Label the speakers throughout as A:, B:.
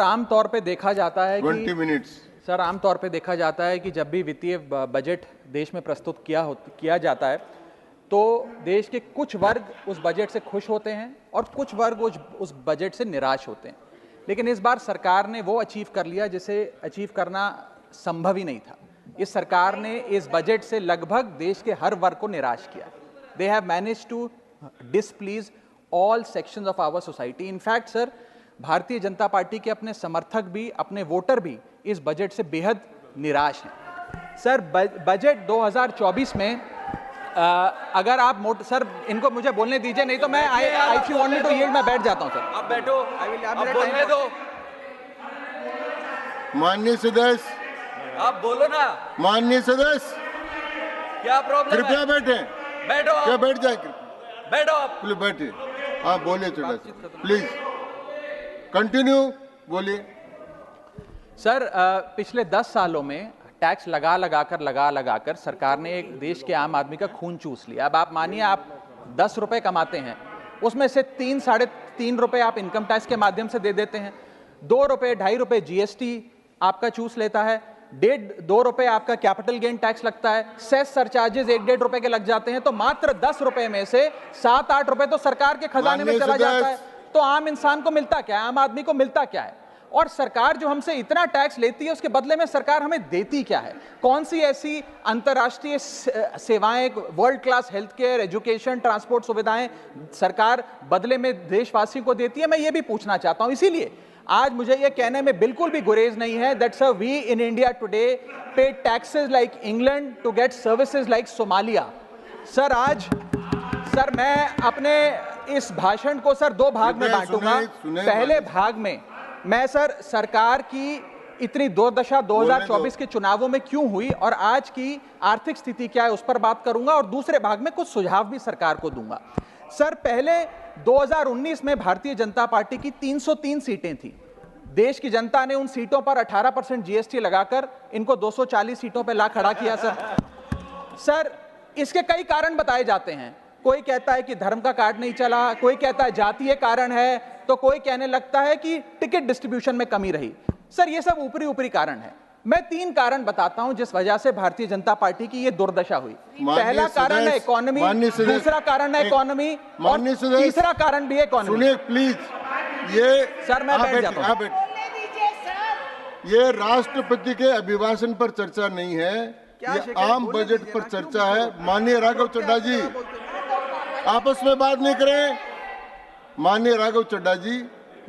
A: आमतौर पे देखा जाता है
B: 20 मिनट्स
A: सर, आमतौर पे देखा जाता है कि जब भी वित्तीय बजट देश में प्रस्तुत किया जाता है तो देश के कुछ वर्ग उस बजट से खुश होते हैं और कुछ वर्ग उस बजट से निराश होते हैं। लेकिन इस बार सरकार ने वो अचीव कर लिया जिसे अचीव करना संभव ही नहीं था। इस सरकार ने इस बजट से लगभग देश के हर वर्ग को निराश किया। They have manage to displease all sections of our society. In fact sir, Bharatiya Janata party के अपने समर्थक भी, अपने वोटर भी इस बजट से बेहद निराश हैं। सर, बजट 2024 में अगर आप सर इनको मुझे बोलने दीजिए, नहीं तो मैं if you want me to yield मैं बैठ जाता हूं सर।
C: आप बैठो, आप बोलने दो।
B: माननीय सदस्य,
C: आप बोलो ना।
B: माननीय सदस्य,
C: क्या प्रॉब्लम है?
B: कृपया बैठे।
C: बैठो,
B: क्या बैठ जाए?
C: बैठो आप।
B: प्लीज बैठिए। आप बोलिए छोटा सा, प्लीज कंटिन्यू बोलिए।
A: सर, पिछले 10 सालों में टैक्स लगा लगाकर सरकार ने एक देश के आम आदमी का खून चूस लिया। अब आप मानिए, आप 10 रुपए कमाते हैं, उसमें से 3 साढ़े 3 रुपए आप इनकम टैक्स के माध्यम से दे देते हैं, 2 रुपए 2.5 रुपए जीएसटी आपका चूस लेता है, 1.5-2 रुपए आपका कैपिटल गेन टैक्स लगता है, सेस सरचार्जेस 1-1.5 रुपए के लग जाते हैं, तो मात्र 10 रुपए में से 7-8 रुपए तो सरकार के खजाने में चला जाता है। तो आम इंसान को मिलता क्या है, आम आदमी को मिलता क्या है? और सरकार जो हमसे इतना टैक्स लेती है उसके बदले में सरकार हमें देती क्या है? कौन सी ऐसी अंतर्राष्ट्रीय सेवाएं, world class health care, education, transport सुविधाएं सरकार बदले में देशवासियों को देती है? मैं ये भी पूछना चाहता हूं। इसीलिए आज मुझे ये कहने में बिल्कुल भी गुरेज नहीं है that sir we in India today pay taxes like England to get services like Somalia. Sir, आज सर मैं अपने इस भाषण को सर 2 भाग में बांटूंगा। पहले भाग में मैं सर सरकार की इतनी दुर्दशा 2024 के चुनावों में क्यों हुई और आज की आर्थिक स्थिति क्या है उस पर बात करूंगा, और दूसरे भाग में कुछ सुझाव भी सरकार को दूंगा। सर, पहले 2019 में भारतीय जनता पार्टी की 303 सीटें थी। देश की जनता ने उन सीटों पर 18% जीएसटी लगाकर इनको 240 सीटों पर ला खड़ा किया। सर, इसके कई कारण बताए जाते हैं। कोई कहता है कि धर्म का कार्ड नहीं चला, कोई कहता है जातीय कारण है, तो कोई कहने लगता है कि टिकट डिस्ट्रीब्यूशन में कमी रही। सर, ये सब ऊपरी कारण है। मैं 3 कारण बताता हूं जिस वजह से भारतीय जनता पार्टी की ये दुर्दशा हुई। पहला कारण है इकोनॉमी, दूसरा कारण है इकोनॉमी, और तीसरा कारण भी है इकोनॉमी।
B: सुनिए प्लीज, ये
A: सर मैं बैठ जाता हूं।
B: ये राष्ट्रपति के अभिभाषण पर चर्चा नहीं है, ये आम बजट पर चर्चा है। माननीय राघव चड्ढा जी, आपस में बात नहीं करें। माननीय राघव चड्ढा जी,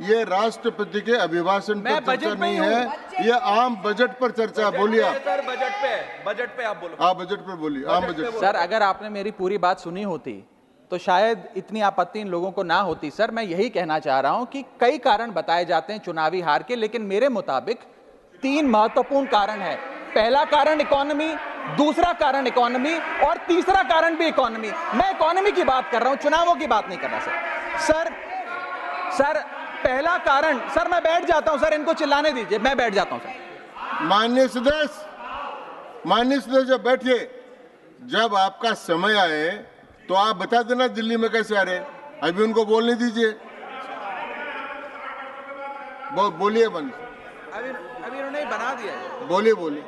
B: ये राष्ट्रपति के अभिभाषण पर चर्चा नहीं है, ये आम बजट पर चर्चा है। बोलिए आप।
C: सर, बजट पे आप बोलो।
B: आप बजट पर बोलिए, आम बजट।
A: सर, अगर आपने मेरी पूरी बात सुनी होती तो शायद इतनी आपत्ति इन लोगों को ना होती। सर, मैं यही कहना चाह रहा हूं कि कई कारण बताए जाते हैं चुनावी हार के, लेकिन मेरे मुताबिक 3 महत्वपूर्ण कारण है। पहला कारण इकोनॉमी, दूसरा कारण इकोनॉमी, और तीसरा कारण भी इकोनॉमी। मैं इकोनॉमी की बात कर रहा हूं, चुनावों की बात नहीं कर रहा। सर पहला कारण, सर मैं बैठ जाता हूं सर, इनको चिल्लाने दीजिए, मैं बैठ जाता हूं सर।
B: माननीय सदस्य बैठिए। जब आपका समय आए तो आप बता देना दिल्ली में कैसे आ रहे, अभी उनको बोलने दीजिए। बोलिए बंद।
A: अभी उन्होंने बना दिया है।
B: बोलिए।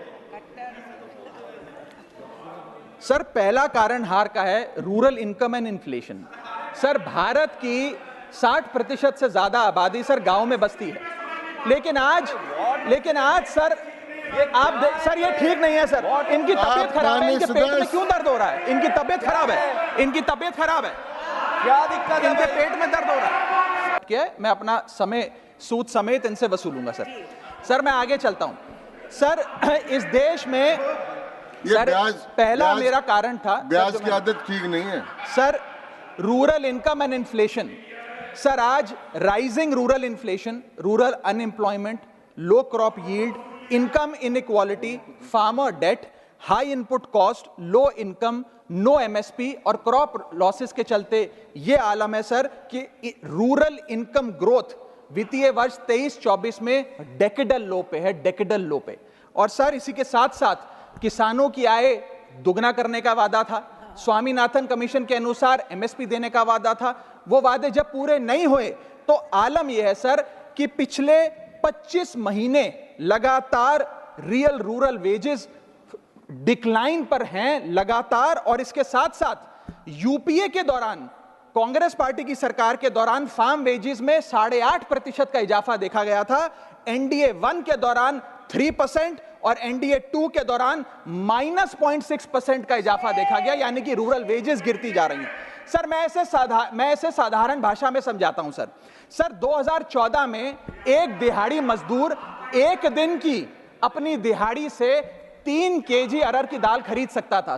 A: सर, पहला कारण हार का है rural income and inflation. Sir, Bharat की 60% से ज्यादा आबादी सर गांव में बसती है, लेकिन आज सर सर ये ठीक नहीं है सर। इनकी तबीयत खराब है, इनके पेट में क्यों दर्द हो रहा है? इनकी तबीयत खराब है, क्या दिक्कत है? इनके पेट में दर्द हो रहा है क्या? मैं अपना समय सूद समेत इनसे वसूलूंगा सर। मैं आगे चलता हूं। सर, इस देश में सर पहला मेरा कारण था,
B: ब्याज की आदत ठीक नहीं है
A: sir, rural income and inflation. Sir, आज rising rural inflation, rural unemployment, low crop yield, income inequality, farmer debt, high input cost, low income, no MSP और क्रॉप लॉसेस के चलते ये आलम है सर कि रूरल इनकम ग्रोथ वित्तीय वर्ष 23-24 में डेकेडल लो पे। और सर, इसी के साथ साथ किसानों की आय दुगना करने का वादा था, स्वामीनाथन कमीशन के अनुसार एमएसपी देने का वादा था। वो वादे जब पूरे नहीं हुए तो आलम यह है सर कि पिछले 25 महीने लगातार रियल रूरल वेजेस डिक्लाइन पर हैं लगातार, और इसके साथ साथ यूपीए के दौरान, कांग्रेस पार्टी की सरकार के दौरान फार्म वेजेस में 8.5% का इजाफा देखा गया था। एनडीए 1 के दौरान 3% और एनडीए 2 के दौरान -0.6% का इजाफा देखा गया, यानी कि रूरल वेजेस गिरती जा रही हैं। सर मैं ऐसे साधारण भाषा में समझाता हूं सर 2014 में एक दिहाड़ी मजदूर एक दिन की अपनी दिहाड़ी से 3 केजी अरहर की दाल खरीद सकता था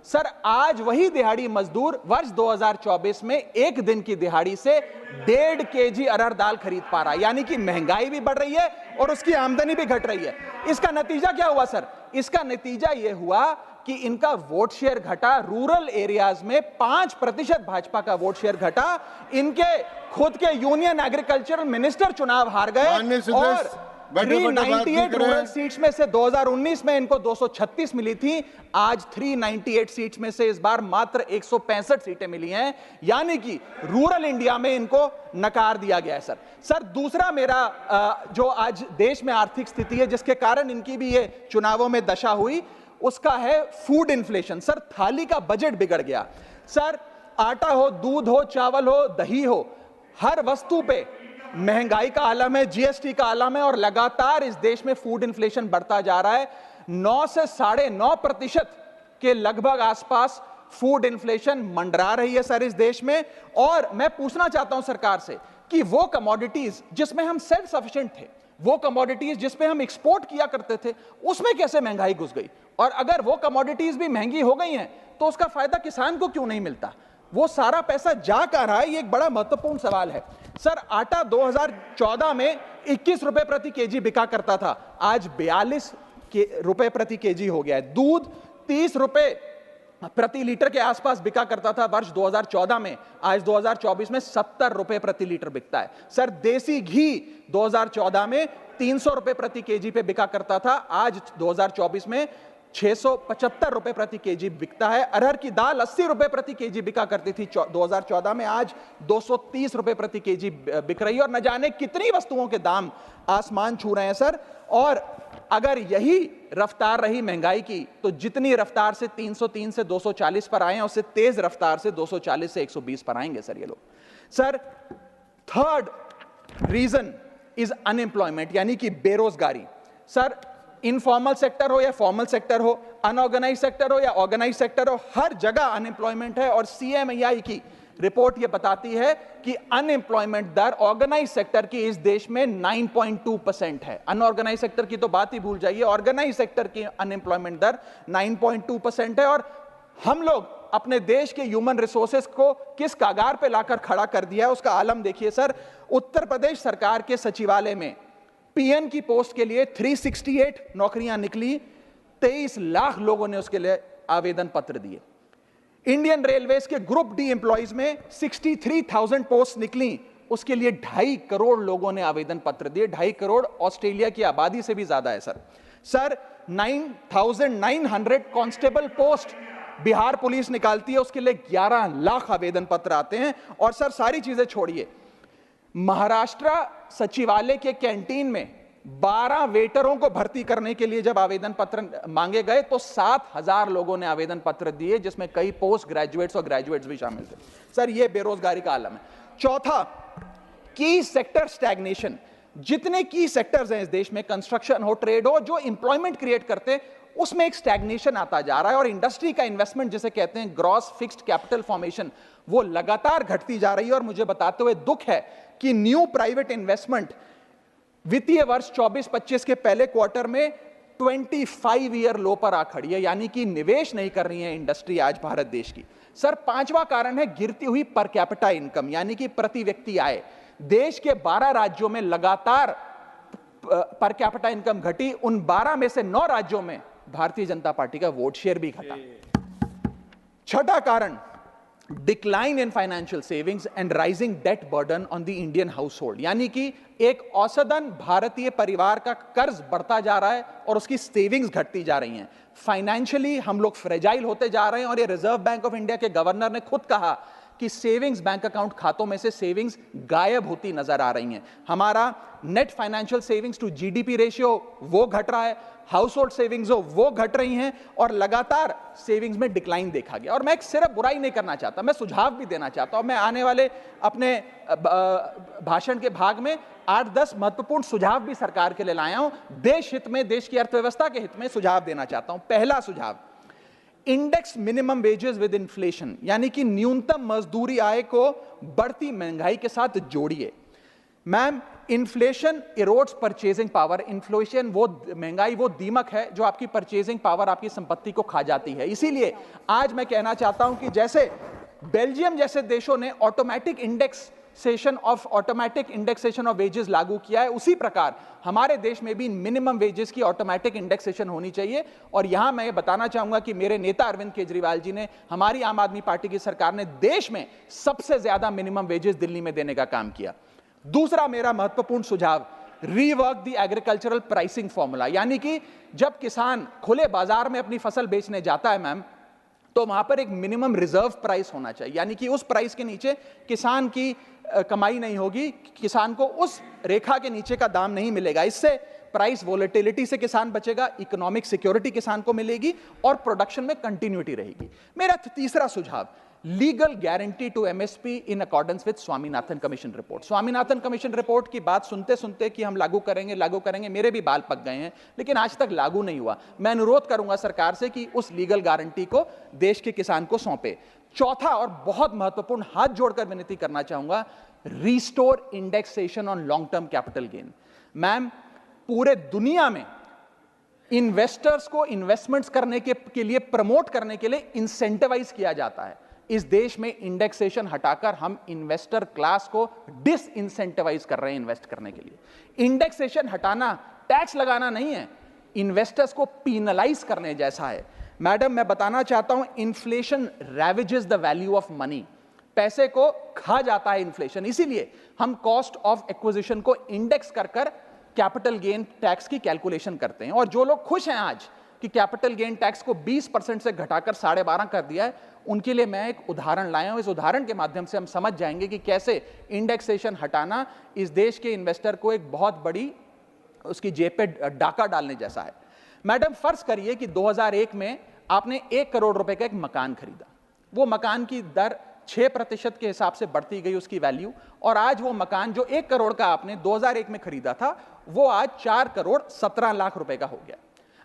A: सर आज वही दिहाड़ी मजदूर वर्ष 2024 में एक दिन की दिहाड़ी से 1.5 केजी अरहर दाल खरीद पा रहा है, यानी कि महंगाई भी बढ़ रही है और उसकी आमदनी भी घट रही है। इसका नतीजा क्या हुआ सर? इसका नतीजा यह हुआ कि इनका वोट शेयर घटा, रूरल एरियाज में 5% भाजपा का वोट शेयर घटा, इनके खुद के यूनियन एग्रीकल्चरल मिनिस्टर चुनाव हार गए और 398 रूरल सीट्स में से 2019 में इनको 236 मिली थी, आज 398 सीट्स में से इस बार मात्र 165 सीटें मिली हैं, यानी कि रूरल इंडिया में इनको नकार दिया गया है सर दूसरा मेरा जो आज देश में आर्थिक स्थिति है जिसके कारण इनकी भी ये चुनावों में दशा हुई, उसका है फूड इन्फ्लेशन। सर थाली का बजट बिगड़ गया सर, आटा हो, दूध हो, चावल हो, दही हो, हर वस्तु पे महंगाई का आलम है, जीएसटी का आलम है और लगातार इस देश में फूड इन्फ्लेशन बढ़ता जा रहा है। 9 से 9.5% के लगभग आसपास फूड इन्फ्लेशन मंडरा रही है सर इस देश में। और मैं पूछना चाहता हूं सरकार से कि वो कमोडिटीज जिसमें हम सेल्फ सफिशिएंट थे, वो कमोडिटीज जिसपे हम एक्सपोर्ट किया करते थे, उसमें कैसे महंगाई घुस गई? और अगर वो कमोडिटीज भी महंगी हो गई हैं तो उसका फायदा किसान को क्यों नहीं मिलता? वो सारा पैसा जा कहां रहा है? ये एक बड़ा महत्वपूर्ण सवाल है सर। आटा 2014 में 21 रुपए प्रति केजी बिका करता था, आज 42 रुपए प्रति केजी हो गया है। दूध 30 रुपए प्रति लीटर के आसपास बिका करता था वर्ष 2014 में, आज 2024 में 70 रुपए प्रति लीटर बिकता है सर। देसी घी 2014 में 300 रुपए प्रति केजी पे बिका करता था, आज 2024 में 675 रुपए प्रति केजी बिकता है। अरहर की दाल 80 रुपए प्रति केजी बिका करती थी 2014 में, आज 230 रुपए प्रति केजी बिक रही है। और न जाने कितनी वस्तुओं के दाम आसमान छू रहे हैं सर। और अगर यही रफ्तार रही महंगाई की तो जितनी रफ्तार से 303 से 240 पर आए हैं, उससे तेज रफ्तार से 240 से 120 पर आएंगे सर ये लोग। Sir third reason is unemployment, यानी कि बेरोजगारी। सर इनफॉर्मल सेक्टर हो या फॉर्मल सेक्टर हो, अनऑर्गेनाइज सेक्टर हो या ऑर्गेनाइज सेक्टर हो, हर जगह अनएम्प्लॉयमेंट है। और सीएमआई की रिपोर्ट यह बताती है कि अनएम्प्लॉयमेंट दर ऑर्गेनाइज सेक्टर की इस देश में 9.2% है। अनऑर्गेनाइज सेक्टर की तो बात ही भूल जाइए, ऑर्गेनाइज सेक्टर की अनएम्प्लॉयमेंट दर 9.2% है। और हम लोग अपने देश के ह्यूमन रिसोर्सेज को किस कगार पे लाकर खड़ा कर दिया है उसका आलम देखिए सर। उत्तर प्रदेश सरकार के सचिवालय में पीएन की पोस्ट के लिए 368 नौकरियां निकली, 23 लाख लोगों ने उसके लिए आवेदन पत्र दिए। इंडियन रेलवेज के ग्रुप डी एम्प्लॉइज में 63,000 पोस्ट निकली, उसके लिए 2.5 करोड़ लोगों ने आवेदन पत्र दिए। 2.5 करोड़ ऑस्ट्रेलिया की आबादी से भी ज्यादा है sir 9,900 constable post Bihar police निकालती है, उसके लिए 11 लाख आवेदन पत्र आते हैं। और सर सारी चीजें छोड़िए, महाराष्ट्र सचिवालय के कैंटीन में 12 वेटरों को भर्ती करने के लिए जब आवेदन पत्र मांगे गए तो 7,000 लोगों ने आवेदन पत्र दिए, जिसमें कई पोस्ट ग्रेजुएट्स और ग्रेजुएट्स भी शामिल थे सर। यह बेरोजगारी का आलम है। चौथा, की सेक्टर स्टैग्नेशन। जितने की सेक्टर्स हैं इस देश में, कंस्ट्रक्शन हो, ट्रेड हो, जो इंप्लॉयमेंट क्रिएट करते हैं, उसमें एक स्टैग्नेशन आता जा रहा है। और इंडस्ट्री का इन्वेस्टमेंट जिसे कहते हैं ग्रॉस फिक्स्ड कैपिटल फॉर्मेशन, वो लगातार घटती जा रही है। और मुझे बताते हुए दुख है कि न्यू प्राइवेट इन्वेस्टमेंट वित्तीय वर्ष 24-25 के पहले क्वार्टर में 25 ईयर लो पर आ खड़ी है, यानी कि निवेश नहीं कर रही है इंडस्ट्री आज भारत देश की। सर पांचवा कारण है गिरती हुई पर कैपिटा इनकम, यानी कि प्रति व्यक्ति आय। देश के 12 राज्यों में लगातार पर कैपिटा इनकम घटी, उन 12 में से 9 राज्यों में भारतीय जनता पार्टी का वोट शेयर भी घटा। छठा कारण, decline in financial savings and rising debt burden on the Indian household, यानी कि एक औसतन भारतीय परिवार का कर्ज बढ़ता जा रहा है और उसकी सेविंग्स घटती जा रही हैं। फाइनेंशियली हम लोग फ्रेजाइल होते जा रहे हैं। और ये रिजर्व बैंक ऑफ इंडिया के गवर्नर ने खुद कहा कि सेविंग्स बैंक अकाउंट खातों में से सेविंग्स गायब होती नजर आ रही हैं। हमारा net financial savings to GDP ratio वो घट रहा है, हाउस होल्ड सेविंग्स वो घट रही हैं और लगातार सेविंग्स में डिक्लाइन देखा गया। और मैं सिर्फ बुराई नहीं करना चाहता, मैं सुझाव भी देना चाहता हूं। मैं आने वाले अपने भाषण के भाग में 8-10 महत्वपूर्ण सुझाव भी सरकार के लिए लाया हूं। देश हित में, देश की अर्थव्यवस्था के हित में सुझाव देना चाहता हूं। पहला सुझाव, index minimum wages with inflation, यानी कि न्यूनतम मजदूरी आय को बढ़ती महंगाई के साथ जोड़िए। Ma'am, inflation erodes purchasing power. Inflation वो महंगाई वो दीमक है जो आपकी परचेजिंग पावर, आपकी संपत्ति को खा जाती है। इसीलिए आज मैं कहना चाहता हूं कि जैसे बेल्जियम जैसे देशों ने ऑटोमेटिक इंडेक्सेशन ऑफ वेजेस लागू किया है, उसी प्रकार हमारे देश में भी मिनिमम वेजेस की ऑटोमेटिक इंडेक्सेशन होनी चाहिए। और यहां मैं बताना चाहूंगा कि मेरे नेता अरविंद केजरीवाल जी ने, हमारी आम आदमी पार्टी की सरकार ने देश में सबसे ज्यादा मिनिमम वेजेस दिल्ली में देने का काम किया। दूसरा मेरा महत्वपूर्ण सुझाव, rework the agricultural pricing formula, यानी कि जब किसान खुले बाजार में अपनी फसल बेचने जाता है मैम, तो वहां पर एक मिनिमम रिजर्व प्राइस होना चाहिए, यानी कि उस प्राइस के नीचे किसान की कमाई नहीं होगी, किसान को उस रेखा के नीचे का दाम नहीं मिलेगा। इससे प्राइस वोलेटिलिटी से किसान बचेगा, इकोनॉमिक सिक्योरिटी किसान को मिलेगी और प्रोडक्शन में कंटिन्यूटी रहेगी। मेरा तीसरा सुझाव, legal guarantee to MSP in accordance with Swaminathan commission report. Swaminathan commission report की बात सुनते सुनते कि हम लागू करेंगे, मेरे भी बाल पक गए हैं, लेकिन आज तक लागू नहीं हुआ। मैं अनुरोध करूंगा सरकार से कि उस लीगल गारंटी को देश के किसान को सौंपे। चौथा और बहुत महत्वपूर्ण, हाथ जोड़कर विनती करना चाहूंगा, restore indexation on long term capital gain. Ma'am, पूरे दुनिया में इन्वेस्टर्स को इन्वेस्टमेंट्स करने के लिए, प्रमोट करने के लिए इंसेंटिवाइज किया जाता है। इस देश में इंडेक्सेशन हटाकर हम इन्वेस्टर क्लास को डिसइंसेंटिवाइज कर रहे हैं इन्वेस्ट करने के लिए। इंडेक्सेशन हटाना टैक्स लगाना नहीं है, इन्वेस्टर्स को पीनलाइज करने जैसा है। मैडम, मैं बताना चाहता हूं, inflation ravages the value of money. पैसे को खा जाता है इन्फ्लेशन, इसीलिए हम कॉस्ट ऑफ एक्विजिशन को इंडेक्स कर कैपिटल गेन टैक्स की कैलकुलेशन करते हैं। और जो लोग खुश हैं आज कि कैपिटल गेन टैक्स को 20% से घटाकर 12.5 कर दिया है, उनके लिए मैं एक उदाहरण लाया हूं। इस उदाहरण के माध्यम से हम समझ जाएंगे कि कैसे इंडेक्सेशन हटाना इस देश के इन्वेस्टर को एक बहुत बड़ी उसकी जेब पे डाका डालने जैसा है। मैडम, फर्ज करिए कि 2001 में आपने 1 करोड़ रुपए का एक मकान खरीदा। वो मकान की दर 6% के हिसाब से बढ़ती गई उसकी वैल्यू, और आज वो मकान जो 1 करोड़ का आपने 2001 में खरीदा था, वो आज 4 करोड़ 17 लाख रुपए का हो गया।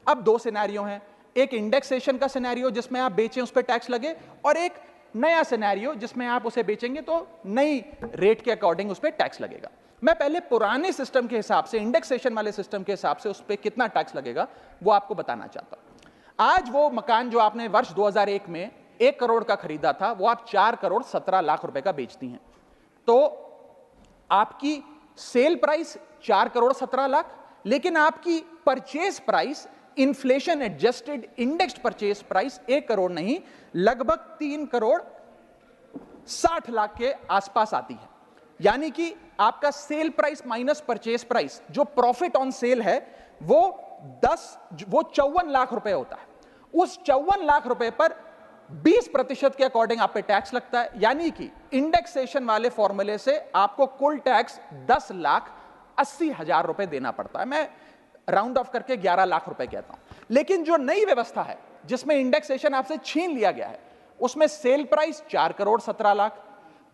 A: अब दो सिनेरियो हैं, एक इंडेक्सेशन का सिनेरियो जिसमें आप बेचें उस पर टैक्स लगे, और एक नया सिनेरियो जिसमें आप उसे बेचेंगे तो नई रेट के अकॉर्डिंग उस पर टैक्स लगेगा। मैं पहले पुराने सिस्टम के हिसाब से, इंडेक्सेशन वाले सिस्टम के हिसाब से उस पर कितना टैक्स लगेगा वो आपको बताना चाहता हूं। आज वो मकान जो आपने वर्ष 2001 में 1 करोड़ का खरीदा था, वो आप 4 करोड़ 17 लाख रुपए का बेचती हैं, तो आपकी सेल प्राइस 4 करोड़ 17 लाख, लेकिन आपकी purchase price, inflation adjusted indexed purchase price 1 crore नहीं, लगभग 3 करोड़ 60 लाख के आसपास आती है। यानी कि आपका sale price minus purchase price, जो प्रॉफिट ऑन सेल है, वो 54 लाख रुपए होता है। उस 54 लाख रुपए पर 20% के अकॉर्डिंग आप पे टैक्स लगता है, यानी कि इंडेक्सेशन वाले फॉर्मूले से आपको कुल टैक्स 10,80,000 रुपए देना पड़ता है। मैं राउंड ऑफ करके 11 लाख रुपए कहता हूं। लेकिन जो नई व्यवस्था है जिसमें इंडेक्सेशन आपसे छीन लिया गया है, उसमें sale price 4 crore 17 lakh,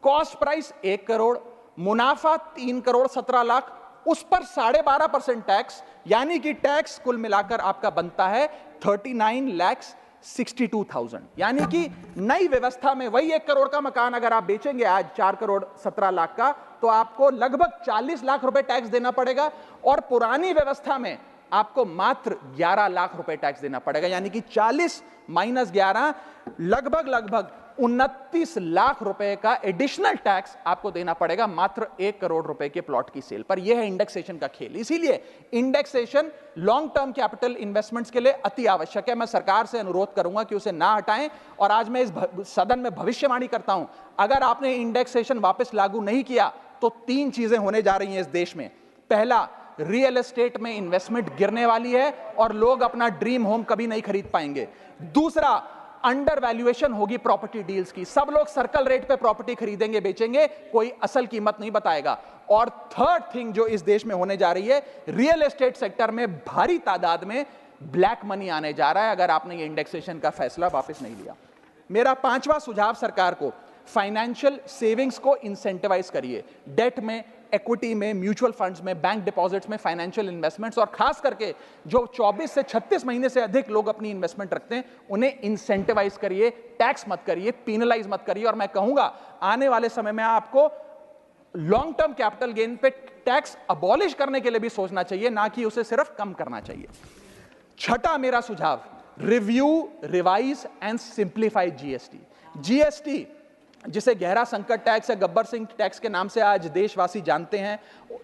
A: cost price 1 crore, मुनाफा 3 करोड़ 17 लाख, उस पर 12.5% टैक्स, यानी कि टैक्स कुल मिलाकर आपका बनता है 39,62,000। यानी कि नई व्यवस्था में वही 1 करोड़ का मकान अगर आप बेचेंगे आज 4 करोड़ 17 लाख का, तो आपको लगभग 40 लाख रुपए टैक्स देना पड़ेगा, और पुरानी व्यवस्था में आपको मात्र 11 लाख रुपए टैक्स देना पड़ेगा। यानी कि 40 माइनस 11 लगभग 29 लाख रुपए का एडिशनल टैक्स आपको देना पड़ेगा मात्र 1 करोड़ रुपए के प्लॉट की सेल पर। यह है इंडेक्सेशन का खेल। इसीलिए indexation long term capital investments के लिए अति आवश्यक है। मैं सरकार से अनुरोध करूंगा कि उसे ना हटाएं, और आज मैं इस सदन में भविष्यवाणी करता हूं, अगर आपने इंडेक्सेशन वापस लागू नहीं किया तो 3 चीजें होने जा रही हैं इस देश में। पहला, रियल एस्टेट में इन्वेस्टमेंट गिरने वाली है और लोग अपना ड्रीम होम कभी नहीं खरीद पाएंगे। दूसरा, अंडर वैल्यूएशन होगी प्रॉपर्टी डील्स की, सब लोग सर्कल रेट पे प्रॉपर्टी खरीदेंगे बेचेंगे, कोई असल कीमत नहीं बताएगा। और थर्ड थिंग जो इस देश में होने जा रही है, रियल एस्टेट सेक्टर में भारी तादाद में ब्लैक मनी आने जा रहा है अगर आपने ये इंडेक्सेशन का फैसला वापस नहीं लिया। मेरा पांचवा सुझाव सरकार को, फाइनेंशियल सेविंग्स को इंसेंटिवाइज करिए, डेट में, इक्विटी में, म्यूचुअल फंड्स में, बैंक डिपॉजिट्स में, फाइनेंशियल इन्वेस्टमेंट्स, और खास करके जो 24 से 36 महीने से अधिक लोग अपनी इन्वेस्टमेंट रखते हैं उन्हें इंसेंटिवाइज करिए, टैक्स मत करिए, पीनलाइज मत करिए। और मैं कहूंगा आने वाले समय में आपको लॉन्ग टर्म कैपिटल गेन पे टैक्स अबॉलिश करने के लिए भी सोचना चाहिए, ना कि उसे सिर्फ कम करना चाहिए। छठा मेरा सुझाव, review, revise and simplify GST. GST जिसे गहरा संकट टैक्स या गब्बर सिंह टैक्स के नाम से आज देशवासी जानते हैं,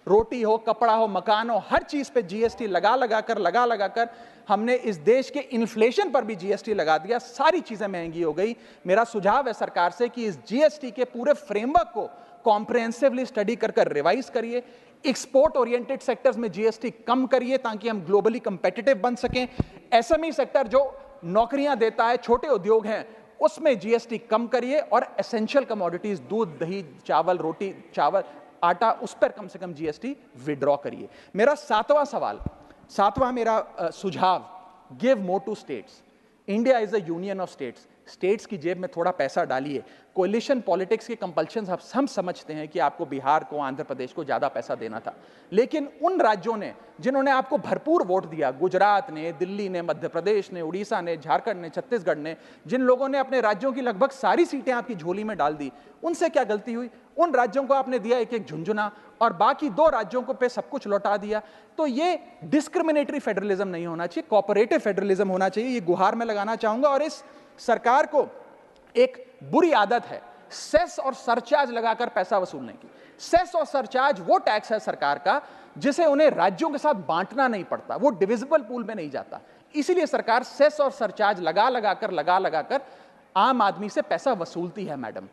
A: रोटी हो, कपड़ा हो, मकान हो, हर चीज पे जीएसटी लगा लगाकर हमने इस देश के इन्फ्लेशन पर भी जीएसटी लगा दिया, सारी चीजें महंगी हो गई। मेरा सुझाव है सरकार से कि इस जीएसटी के पूरे फ्रेमवर्क को कॉम्प्रिहेंसिवली स्टडी कर रिवाइज करिए, एक्सपोर्ट ओरिएंटेड सेक्टर्स में जीएसटी कम करिए ताकि हम ग्लोबली कंपेटिटिव बन सकें, एसएमई सेक्टर जो नौकरियां देता है, छोटे उद्योग हैं, उसमें जीएसटी कम करिए, और एसेंशियल कमोडिटीज, दूध, दही, चावल, रोटी, चावल, आटा, उस पर कम से कम जीएसटी विड्रॉ करिए। मेरा सातवां मेरा सुझाव, give more to states. India is a union of states, states की जेब में थोड़ा पैसा डालिए। कोलिशन पॉलिटिक्स के कंपल्शन हम समझते हैं कि आपको बिहार को, आंध्र प्रदेश को ज्यादा पैसा देना था, लेकिन उन राज्यों ने जिन्होंने आपको भरपूर वोट दिया, गुजरात ने, दिल्ली ने, मध्य प्रदेश ने, उड़ीसा ने, झारखंड ने, छत्तीसगढ़ ने, जिन लोगों ने अपने राज्यों की लगभग सारी सीटें आपकी झोली में डाल दी, उनसे क्या गलती हुई? उन राज्यों को आपने दिया एक एक झुंझुना और बाकी 2 राज्यों को पे सब कुछ लौटा दिया। तो ये डिस्क्रिमिनेटरी फेडरलिज्म नहीं होना चाहिए, कोऑपरेटिव फेडरलिज्म होना चाहिए। ये गुहार में लगाना चाहूंगा। और इस सरकार को एक बुरी आदत है सेस और सरचार्ज लगाकर पैसा वसूलने की। सेस और सरचार्ज वो टैक्स है सरकार का जिसे उन्हें राज्यों के साथ बांटना नहीं पड़ता, वो डिविजिबल पूल में नहीं जाता। इसीलिए सरकार सेस और सरचार्ज लगा लगाकर आम आदमी से पैसा वसूलती है। मैडम,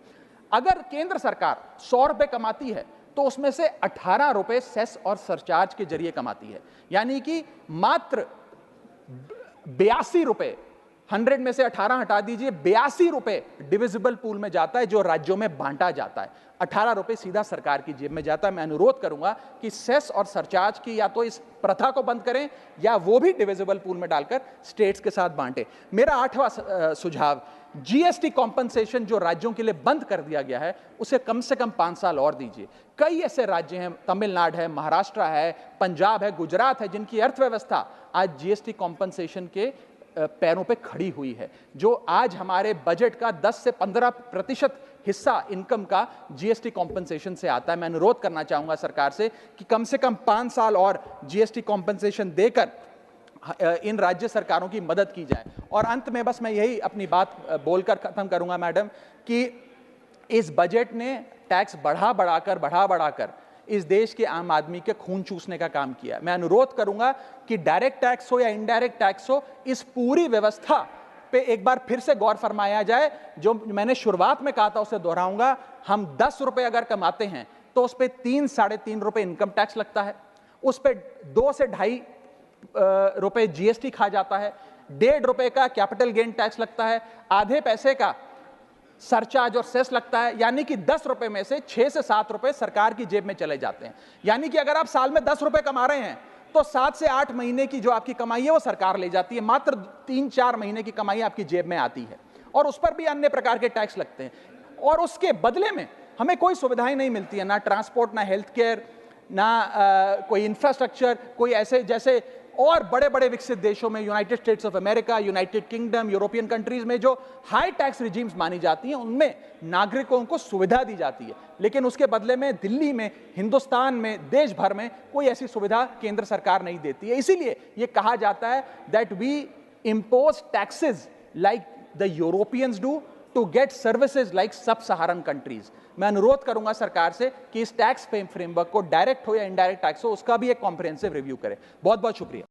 A: अगर केंद्र सरकार 100 रुपए कमाती है तो उसमें से 18 रुपए सेस और सरचार्ज के जरिए कमाती है, यानी कि मात्र 82 रुपए, 100 में से 18 हटा दीजिए, 82 रुपए डिविजिबल पूल में जाता है जो राज्यों में बांटा जाता है। 18 रुपए सीधा सरकार की जेब में जाता है। मैं अनुरोध करूंगा कि सेस और सरचार्ज की या तो इस प्रथा को बंद करें या वो भी डिविजिबल पूल में डालकर स्टेट्स के साथ बांटे। मेरा 8वां सुझाव, जीएसटी कॉम्पनसेशन जो राज्यों के लिए बंद कर दिया गया है उसे कम से कम 5 साल और दीजिए। कई ऐसे राज्य हैं, तमिलनाडु है, महाराष्ट्र है, पंजाब है, गुजरात है, जिनकी अर्थव्यवस्था आज जीएसटी कॉम्पनसेशन के पैरों पे खड़ी हुई है, जो आज हमारे बजट का 10 से 15% हिस्सा इनकम का जीएसटी कॉम्पनसेशन से आता है। मैं अनुरोध करना चाहूंगा सरकार से कि कम से कम 5 साल और जीएसटी कॉम्पनसेशन देकर इन राज्य सरकारों की मदद की जाए। और अंत में बस मैं यही अपनी बात बोलकर खत्म करूंगा मैडम, कि इस बजट ने टैक्स बढ़ा बढ़ाकर इस देश के आम आदमी के खून चूसने का काम किया। मैं अनुरोध करूंगा कि डायरेक्ट टैक्स हो या इनडायरेक्ट टैक्स हो, इस पूरी व्यवस्था पे एक बार फिर से गौर फरमाया जाए। जो मैंने शुरुआत में कहा था उसे दोहराऊंगा, हम 10 रुपए अगर कमाते हैं तो उस पर 3-3.5 रुपए इनकम टैक्स लगता है, उस पर 2 से 2.5 रुपए जीएसटी खा जाता है, 1.5 रुपए का कैपिटल गेन टैक्स लगता है, आधे पैसे का सरचार्ज और सेस लगता है, यानी कि 10 रुपए में से 6 से 7 रुपए सरकार की जेब में चले जाते हैं। यानी कि अगर आप साल में 10 रुपए कमा रहे हैं तो 7 से 8 महीने की जो आपकी कमाई है वो सरकार ले जाती है, मात्र 3-4 महीने की कमाई आपकी जेब में आती है, और उस पर भी अन्य प्रकार के टैक्स लगते हैं। और उसके बदले में हमें कोई सुविधाएं नहीं मिलती है, ना ट्रांसपोर्ट, ना हेल्थ केयर, ना कोई इंफ्रास्ट्रक्चर, कोई ऐसे जैसे और बड़े बड़े विकसित देशों में, United states of America, United kingdom, European countries में जो हाई टैक्स रिजीम्स मानी जाती हैं उनमें नागरिकों को सुविधा दी जाती है, लेकिन उसके बदले में दिल्ली में, हिंदुस्तान में, देश भर में कोई ऐसी सुविधा केंद्र सरकार नहीं देती है। इसीलिए यह कहा जाता है that we impose taxes like the Europeans do to get services like sub Saharan countries. मैं अनुरोध करूंगा सरकार से कि इस टैक्स फ्रेमवर्क को, डायरेक्ट हो या इनडायरेक्ट टैक्स हो, उसका भी एक कॉम्प्रिहेंसिव रिव्यू करे। बहुत बहुत शुक्रिया।